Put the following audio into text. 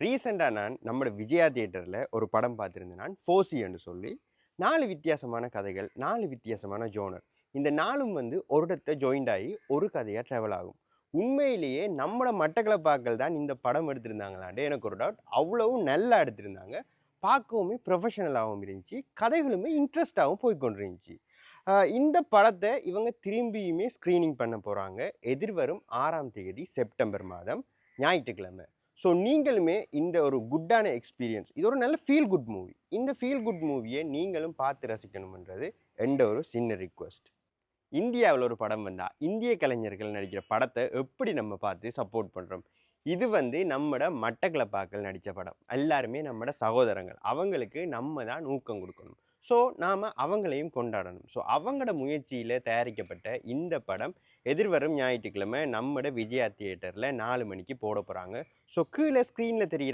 ரீசெண்டா நான் நம்மோட விஜயா தியேட்டர்ல ஒரு படம் பார்த்திருந்தேன் நான். "ஃபோசின்னு" சொல்லி 4 வித்தியாசமான கதைகள், 4 வித்தியாசமான ஜோனர். இந்த 4ம் வந்து ஒரு இடத்த ஜாயிண்ட் ஆயி ஒரு கதையா ட்ராவல் ஆகும். உண்மையிலேயே நம்மட மட்டக்களப்பாக்கள் தான் இந்த படம் எடுத்திருந்தாங்களான்ட்டு எனக்கு ஒரு டவுட். அவ்வளவும் நல்லா எடுத்திருந்தாங்க. பார்க்கவுமே ப்ரொஃபஷனலாவும் இருந்துச்சு. கதைகளுமே இன்ட்ரெஸ்ட்டாவும் போய்க்கொண்டிருந்துச்சு. இந்த படத்த இவங்க திரும்பியுமே ஸ்க்ரீனிங் பண்ண போறாங்க. எதிர்வரும் 6ஆம் தேதி செப்டம்பர் மாதம் ஞாயிற்றுக்கிழமை. ஸோ நீங்களுமே இந்த ஒரு குட்டான எக்ஸ்பீரியன்ஸ் இது ஒரு நல்ல ஃபீல் குட் மூவி. இந்த ஃபீல் குட் மூவியை நீங்களும் பார்த்து ரசிக்கணும்ன்றது எந்த ஒரு சின்ன ரிக்வெஸ்ட். இந்தியாவில் ஒரு படம் வந்தா இந்திய கலைஞர்கள் நடிக்கிற படத்தை எப்படி நம்ம பார்த்து சப்போர்ட் பண்ணுறோம். இது வந்து நம்மட மட்டக்களப்பாக்கள் நடித்த படம். எல்லாருமே நம்மட சகோதரங்கள். அவங்களுக்கு நம்ம தான் ஊக்கம் கொடுக்கணும். ஸோ நாம் அவங்களையும் கொண்டாடணும். ஸோ அவங்களோட முயற்சியில் தயாரிக்கப்பட்ட இந்த படம் எதிர்வரும் ஞாயிற்றுக்கிழமை நம்மட விஜயா தியேட்டரில் 4 மணிக்கு போட போகிறாங்க. ஸோ கீழே ஸ்க்ரீனில் தெரிகிற